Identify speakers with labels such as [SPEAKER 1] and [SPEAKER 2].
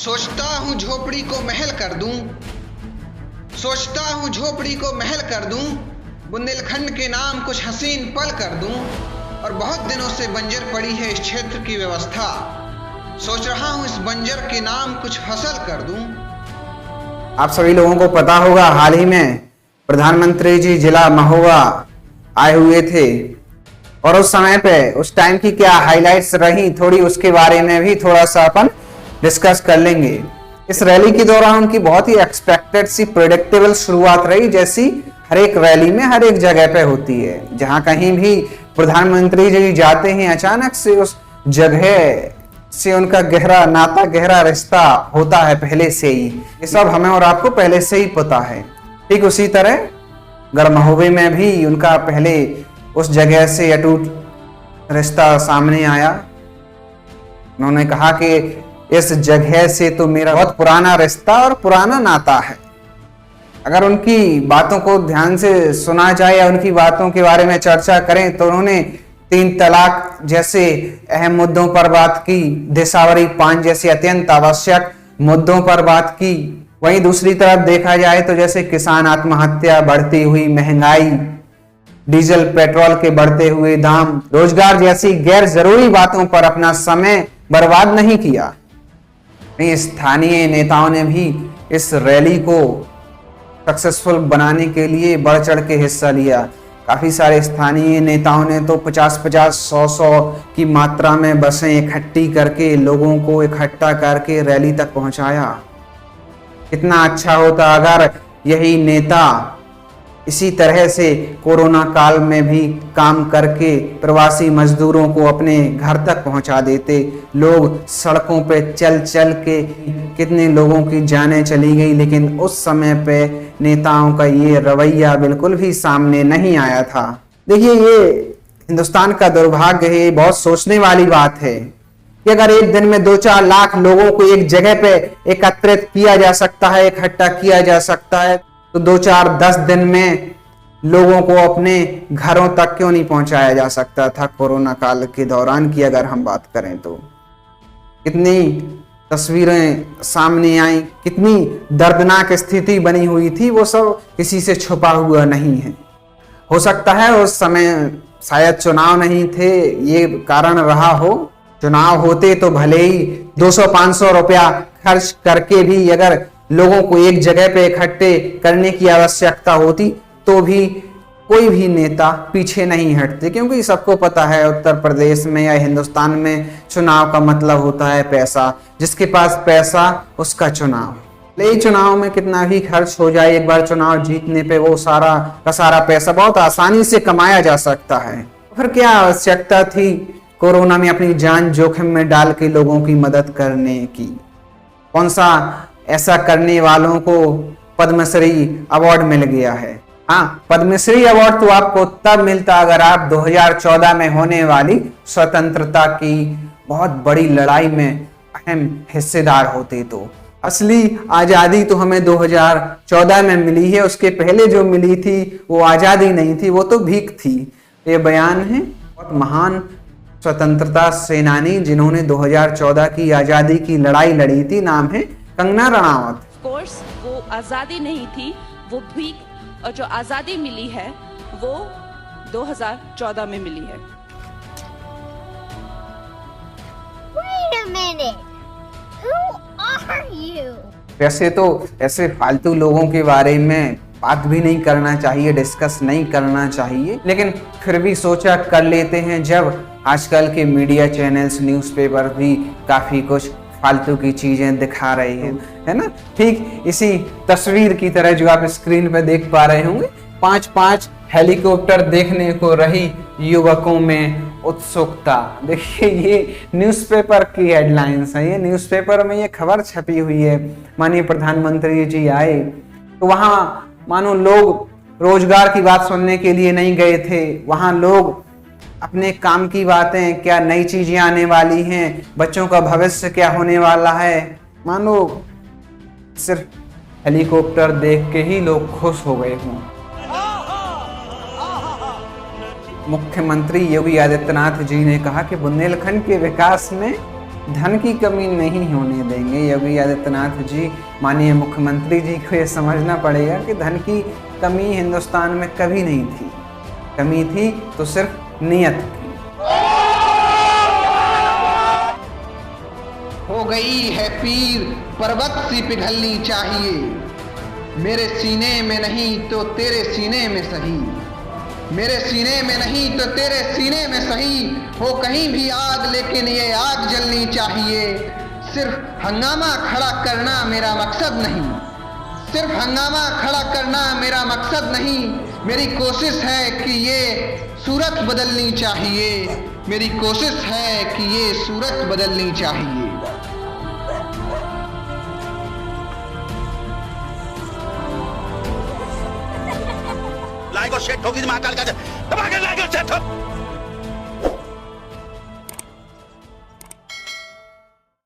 [SPEAKER 1] सोचता हूँ झोपड़ी को महल कर दूं, सोचता हूँ झोपड़ी को महल कर दूं, बुंदेलखंड के नाम कुछ हसीन पल कर दूं, और बहुत दिनों से बंजर पड़ी है इस क्षेत्र की व्यवस्था। सोच रहा हूँ इस बंजर के नाम कुछ फसल कर दूं।
[SPEAKER 2] आप सभी लोगों को पता होगा, हाल ही में प्रधानमंत्री जी जिला महोबा आए हुए थे और उस समय पे उस टाइम की क्या हाइलाइट्स रही, थोड़ी उसके बारे में भी थोड़ा सा अपन डिस्कस कर लेंगे। इस रैली के दौरान उनकी बहुत ही एक्सपेक्टेड सी प्रेडिक्टेबल शुरुआत रही, जैसी हर एक रैली में हर एक जगह पे होती है। जहां कहीं भी प्रधानमंत्री जी जाते हैं, अचानक से उस जगह से उनका गहरा नाता, गहरा रिश्ता होता है पहले से ही। ये सब हमें और आपको पहले से ही पता है। ठीक उसी तरह गढ़महोबे में भी उनका पहले उस जगह से अटूट रिश्ता सामने आया। उन्होंने कहा कि इस जगह से तो मेरा बहुत पुराना रिश्ता और पुराना नाता है। अगर उनकी बातों को ध्यान से सुना जाए या उनकी बातों के बारे में चर्चा करें तो उन्होंने 3 तलाक जैसे अहम मुद्दों पर बात की, देशावरी 5 जैसे अत्यंत आवश्यक मुद्दों पर बात की। वहीं दूसरी तरफ देखा जाए तो जैसे किसान आत्महत्या, बढ़ती हुई महंगाई, डीजल पेट्रोल के बढ़ते हुए दाम, रोजगार जैसी गैर जरूरी बातों पर अपना समय बर्बाद नहीं किया। स्थानीय नेताओं ने भी इस रैली को सक्सेसफुल बनाने के लिए बढ़ चढ़ के हिस्सा लिया। काफी सारे स्थानीय नेताओं ने तो 50-50, 100-100 की मात्रा में बसें इकट्ठी करके लोगों को इकट्ठा करके रैली तक पहुंचाया। कितना अच्छा होता अगर यही नेता इसी तरह से कोरोना काल में भी काम करके प्रवासी मजदूरों को अपने घर तक पहुंचा देते। लोग सड़कों पे चल चल के, कितने लोगों की जानें चली गई, लेकिन उस समय पे नेताओं का ये रवैया बिल्कुल भी सामने नहीं आया था। देखिए, ये हिंदुस्तान का दुर्भाग्य है। बहुत सोचने वाली बात है कि अगर एक दिन में 2-4 लाख लोगों को एक जगह पे एकत्रित किया जा सकता है, इकट्ठा किया जा सकता है, तो 2-4-10 दिन में लोगों को अपने घरों तक क्यों नहीं पहुंचाया जा सकता था। कोरोना काल के दौरान की अगर हम बात करें तो कितनी तस्वीरें सामने आई, कितनी दर्दनाक स्थिति बनी हुई थी, वो सब किसी से छुपा हुआ नहीं है। हो सकता है उस समय शायद चुनाव नहीं थे, ये कारण रहा हो। चुनाव होते तो भले ही 200-500 रुपया खर्च करके भी अगर लोगों को एक जगह पे इकट्ठे करने की आवश्यकता होती तो भी कोई भी नेता पीछे नहीं हटते, क्योंकि सबको पता है उत्तर प्रदेश में या हिंदुस्तान में चुनाव का मतलब होता है पैसा। जिसके पास पैसा उसका चुनाव। ले चुनाव में कितना भी खर्च हो जाए, एक बार चुनाव जीतने पे वो सारा का सारा पैसा बहुत आसानी से कमाया जा सकता है। फिर क्या आवश्यकता थी कोरोना में अपनी जान जोखिम में डाल के लोगों की मदद करने की? कौन सा ऐसा करने वालों को पद्मश्री अवार्ड मिल गया है? हाँ, पद्मश्री अवार्ड तो आपको तब मिलता अगर आप 2014 में होने वाली स्वतंत्रता की बहुत बड़ी लड़ाई में अहम हिस्सेदार होते। तो असली आजादी तो हमें 2014 में मिली है, उसके पहले जो मिली थी वो आजादी नहीं थी, वो तो भीख थी। ये बयान है बहुत महान स्वतंत्रता सेनानी जिन्होंने 2014 की आजादी की लड़ाई लड़ी थी, नाम है कंगना रनावत।
[SPEAKER 3] कोर्स वो आजादी नहीं थी, वो भीख, और जो आजादी मिली है वो 2014 में मिली है।
[SPEAKER 4] Wait a minute. Who are you?
[SPEAKER 2] वैसे तो ऐसे फालतू लोगों के बारे में बात भी नहीं करना चाहिए, डिस्कस नहीं करना चाहिए, लेकिन फिर भी सोचा कर लेते हैं जब आजकल के मीडिया चैनल्स, न्यूज़पेपर भी काफी कुछ फालतू की चीजें दिखा रही है ना। ठीक इसी तस्वीर की तरह जो आप स्क्रीन पे देख पा रहे होंगे, 5-5 हेलीकॉप्टर देखने को रही युवकों में उत्सुकता। देखिए, ये न्यूज़पेपर की हेडलाइंस है। ये न्यूज़पेपर में ये खबर छपी हुई है। माननीय प्रधानमंत्री जी आए तो वहां मानो लोग रोजगार की बात सुनने के लिए नहीं गए थे, वहां लोग अपने काम की बातें, क्या नई चीजें आने वाली हैं, बच्चों का भविष्य क्या होने वाला है, मानो सिर्फ हेलीकॉप्टर देख के ही लोग खुश हो गए हों। मुख्यमंत्री योगी आदित्यनाथ जी ने कहा कि बुंदेलखंड के विकास में धन की कमी नहीं होने देंगे। योगी आदित्यनाथ जी, माननीय मुख्यमंत्री जी को ये समझना पड़ेगा कि धन की कमी हिंदुस्तान में कभी नहीं थी। कमी थी तो सिर्फ नियत की।
[SPEAKER 1] हो गई है पीर पर्वत सी पिघलनी चाहिए, मेरे सीने में नहीं तो तेरे सीने में सही, मेरे सीने में नहीं तो तेरे सीने में सही। हो कहीं भी आग लेकिन ये आग जलनी चाहिए। सिर्फ हंगामा खड़ा करना मेरा मकसद नहीं, सिर्फ हंगामा खड़ा करना मेरा मकसद नहीं। मेरी कोशिश है कि ये सूरत बदलनी चाहिए, मेरी कोशिश है कि ये सूरत बदलनी चाहिए।
[SPEAKER 5] लाइक और शेयर ठोकी महाकाल का, दबा के लाइक और शेयर ठोक।